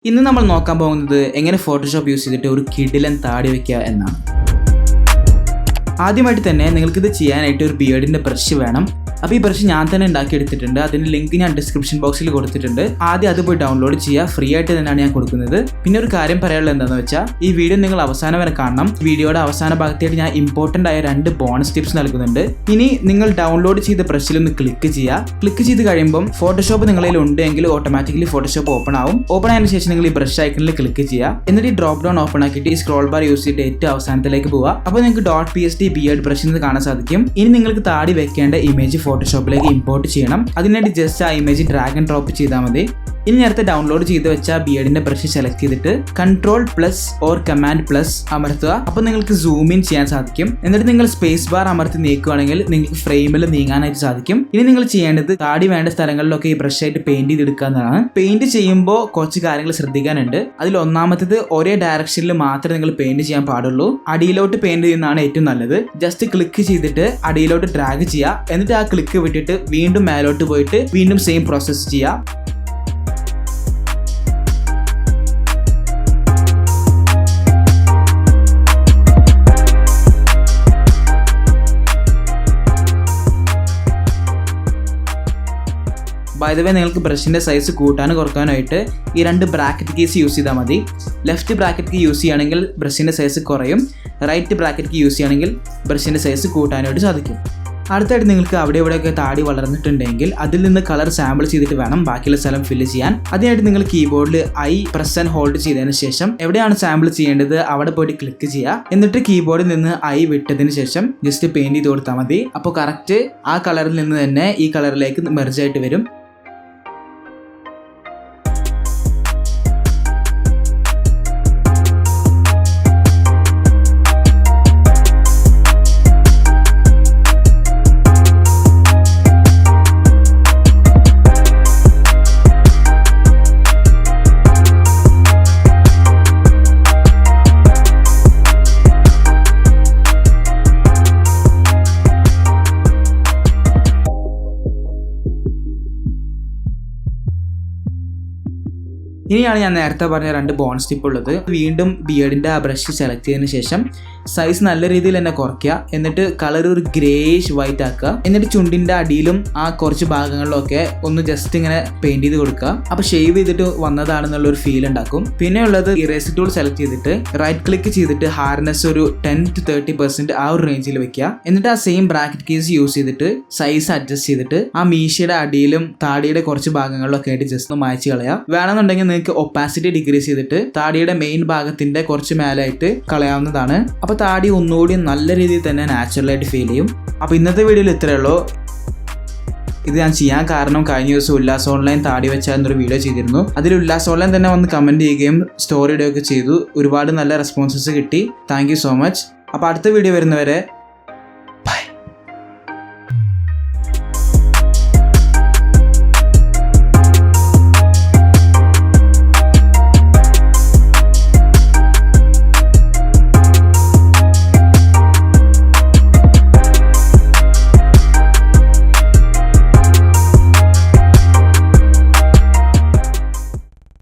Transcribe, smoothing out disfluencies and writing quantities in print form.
ഇന്ന് നമ്മൾ നോക്കാൻ പോകുന്നത് എങ്ങനെ ഫോട്ടോഷോപ്പ് യൂസ് ചെയ്തിട്ട് ഒരു കിടിലൻ താടി വയ്ക്കുക എന്നാണ്. ആദ്യമായിട്ട് തന്നെ നിങ്ങൾക്കിത് ചെയ്യാനായിട്ട് ഒരു ബിയേർഡിൻ്റെ ബ്രഷ് വേണം. അപ്പോൾ ഈ ബ്രഷ് ഞാൻ തന്നെ ഉണ്ടാക്കിയെടുത്തിട്ടുണ്ട്. അതിൻ്റെ ലിങ്ക് ഞാൻ ഡിസ്ക്രിപ്ഷൻ ബോക്സിൽ കൊടുത്തിട്ടുണ്ട്. ആദ്യം അത് പോയി ഡൗൺലോഡ് ചെയ്യുക. ഫ്രീ ആയിട്ട് തന്നെയാണ് ഞാൻ കൊടുക്കുന്നത്. പിന്നെ ഒരു കാര്യം പറയാനുള്ളത് എന്താണെന്ന് വെച്ചാൽ ഈ വീഡിയോ നിങ്ങൾ അവസാനം വരെ കാണണം. വീഡിയോയുടെ അവസാന ഭാഗത്തായിട്ട് ഞാൻ ഇമ്പോർട്ടൻ്റ് ആയ 2 ബോണസ് ടിപ്സ് നൽകുന്നുണ്ട്. ഇനി നിങ്ങൾ ഡൗൺലോഡ് ചെയ്ത ബ്രഷിൽ ഒന്ന് ക്ലിക്ക് ചെയ്യുക. ക്ലിക്ക് ചെയ്ത് കഴിയുമ്പോൾ ഫോട്ടോഷോപ്പ് നിങ്ങളിൽ ഉണ്ടെങ്കിൽ ഓട്ടോമാറ്റിക്കലി ഫോട്ടോഷോപ്പ് ഓപ്പൺ ആവും. ഓപ്പൺ ആയതിനു ശേഷം നിങ്ങൾ ഈ ബ്രഷ് ഐക്കണിൽ ക്ലിക്ക് ചെയ്യുക. എന്നിട്ട് ഈ ഡ്രോപ്പ് ഡൗൺ ഓപ്പൺ ആക്കിയിട്ട് ഈ സ്ക്രോൾ ബാർ യൂസ് ചെയ്തിട്ട് ഏറ്റവും അവസാനത്തിലേക്ക് പോവുക. അപ്പോൾ നിങ്ങൾക്ക് .psd ബിയേർഡ് ബ്രഷിൽ നിന്ന് കാണാൻ സാധിക്കും. ഇനി നിങ്ങൾക്ക് താടി വെക്കേണ്ട ഇമേജ് ഫോട്ടോഷോപ്പിലേക്ക് ഇമ്പോർട്ട് ചെയ്യണം. അതിനായിട്ട് ജസ്റ്റ് ആ ഇമേജ് ഡ്രാഗ് ആൻഡ് ഡ്രോപ്പ് ചെയ്താൽ മതി. ഇനി നേരത്തെ ഡൗൺലോഡ് ചെയ്ത് വെച്ച ബിയേർഡിന്റെ ബ്രഷ് സെലക്ട് ചെയ്തിട്ട് Ctrl+ ഓർ Command+ അമർത്തുക. അപ്പോൾ നിങ്ങൾക്ക് സൂം ഇൻ ചെയ്യാൻ സാധിക്കും. എന്നിട്ട് നിങ്ങൾ സ്പേസ് ബാർ അമർത്തി നീക്കുകയാണെങ്കിൽ നിങ്ങൾക്ക് ഫ്രെയിമിൽ നീങ്ങാനായിട്ട് സാധിക്കും. ഇനി നിങ്ങൾ ചെയ്യേണ്ടത് താടി വേണ്ട സ്ഥലങ്ങളിലൊക്കെ ഈ ബ്രഷ് ആയിട്ട് പെയിന്റ് ചെയ്തെടുക്കുക എന്നതാണ്. പെയിന്റ് ചെയ്യുമ്പോൾ കുറച്ച് കാര്യങ്ങൾ ശ്രദ്ധിക്കാനുണ്ട്. അതിൽ ഒന്നാമത്തേത് ഒരേ ഡയറക്ഷനിൽ മാത്രമേ നിങ്ങൾ പെയിന്റ് ചെയ്യാൻ പാടുള്ളൂ. അടിയിലോട്ട് പെയിന്റ് ചെയ്യുന്നതാണ് ഏറ്റവും നല്ലത്. ജസ്റ്റ് ക്ലിക്ക് ചെയ്തിട്ട് അടിയിലോട്ട് ഡ്രാഗ് ചെയ്യുക. എന്നിട്ട് ആ ക്ലിക്ക് വിട്ടിട്ട് വീണ്ടും മേലോട്ട് പോയിട്ട് വീണ്ടും സെയിം പ്രോസസ്സ് ചെയ്യുക. ബൈ ദ വേ നിങ്ങൾക്ക് ബ്രഷിൻ്റെ സൈസ് കൂട്ടാനും കുറക്കാനായിട്ട് ഈ 2 ബ്രാക്കറ്റ് കീസ് യൂസ് ചെയ്താൽ മതി. ലെഫ്റ്റ് ബ്രാക്കറ്റ് കീ യൂസ് ചെയ്യുകയാണെങ്കിൽ ബ്രഷിൻ്റെ സൈസ് കുറയും. റൈറ്റ് ബ്രാക്കറ്റ് കീ യൂസ് ചെയ്യുകയാണെങ്കിൽ ബ്രഷിൻ്റെ സൈസ് കൂട്ടാനായിട്ട് സാധിക്കും. അടുത്തായിട്ട് നിങ്ങൾക്ക് അവിടെ ഇവിടെയൊക്കെ താടി വളർന്നിട്ടുണ്ടെങ്കിൽ അതിൽ നിന്ന് കളർ സാമ്പിൾ ചെയ്തിട്ട് വേണം ബാക്കിയുള്ള സ്ഥലം ഫില്ല് ചെയ്യാൻ. അതിനായിട്ട് നിങ്ങൾ കീബോർഡിൽ I പ്രസ് ആൻഡ് ഹോൾഡ് ചെയ്തതിന് ശേഷം എവിടെയാണ് സാമ്പിൾ ചെയ്യേണ്ടത് അവിടെ പോയിട്ട് ക്ലിക്ക് ചെയ്യുക. എന്നിട്ട് കീബോർഡിൽ നിന്ന് I വിട്ടതിന് ശേഷം ജസ്റ്റ് പെയിന്റ് ചെയ്ത് കൊടുത്താൽ മതി. അപ്പോൾ കറക്റ്റ് ആ കളറിൽ നിന്ന് തന്നെ ഈ കളറിലേക്ക് മെർജ് ആയിട്ട് വരും. ഇനിയാണ് ഞാൻ നേരത്തെ പറഞ്ഞ 2 ബോണസ് ടിപ്പ് ഉള്ളത്. വീണ്ടും ബിയേർഡിൻ്റെ ആ ബ്രഷ് സെലക്ട് ചെയ്തതിന് ശേഷം സൈസ് നല്ല രീതിയിൽ തന്നെ കുറയ്ക്കുക. എന്നിട്ട് കളർ ഒരു ഗ്രേഷ് വൈറ്റ് ആക്കുക. എന്നിട്ട് ചുണ്ടിൻ്റെ അടിയിലും ആ കുറച്ച് ഭാഗങ്ങളിലൊക്കെ ഒന്ന് ജസ്റ്റ് ഇങ്ങനെ പെയിന്റ് ചെയ്ത് കൊടുക്കുക. അപ്പോൾ ഷേവ് ചെയ്തിട്ട് വന്നതാണെന്നുള്ളൊരു ഫീൽ ഉണ്ടാക്കും. പിന്നെ ഉള്ളത് ഇറേസർ ടൂൾ സെലക്ട് ചെയ്തിട്ട് റൈറ്റ് ക്ലിക്ക് ചെയ്തിട്ട് ഹാർനെസ് ഒരു 10 to 30% ആ ഒരു റേഞ്ചിൽ വെക്കുക. എന്നിട്ട് ആ സെയിം ബ്രാക്കറ്റ് കീസ് യൂസ് ചെയ്തിട്ട് സൈസ് അഡ്ജസ്റ്റ് ചെയ്തിട്ട് ആ മീശയുടെ അടിയിലും താടിയുടെ കുറച്ച് ഭാഗങ്ങളിലൊക്കെ ആയിട്ട് ജസ്റ്റ് ഒന്ന് മായ്ച്ച് കളയുക. വേണമെന്നുണ്ടെങ്കിൽ നിങ്ങൾക്ക് ഒപ്പാസിറ്റി ഡിക്രീസ് ചെയ്തിട്ട് താടിയുടെ മെയിൻ ഭാഗത്തിന്റെ കുറച്ച് മേലായിട്ട് കളയാവുന്നതാണ്. അപ്പോൾ താടി ഒന്നുകൂടി നല്ല രീതിയിൽ തന്നെ നാച്ചുറലായിട്ട് ഫീൽ ചെയ്യും. അപ്പോൾ ഇന്നത്തെ വീഡിയോയിൽ ഇത്രയേ ഉള്ളൂ. ഇത് ഞാൻ ചെയ്യാൻ കാരണം കഴിഞ്ഞ ദിവസം ഉല്ലാസ് ഓൺലൈൻ താടി വെച്ച എന്നൊരു വീഡിയോ ചെയ്തിരുന്നു. അതിൽ ഉല്ലാസ് ഓൺലൈൻ തന്നെ വന്ന് കമൻറ്റ് ചെയ്യുകയും സ്റ്റോറി ഇടുകയൊക്കെ ചെയ്തു. ഒരുപാട് നല്ല റെസ്പോൺസസ് കിട്ടി. Thank you so much. അപ്പോൾ അടുത്ത വീഡിയോ വരുന്നവരെ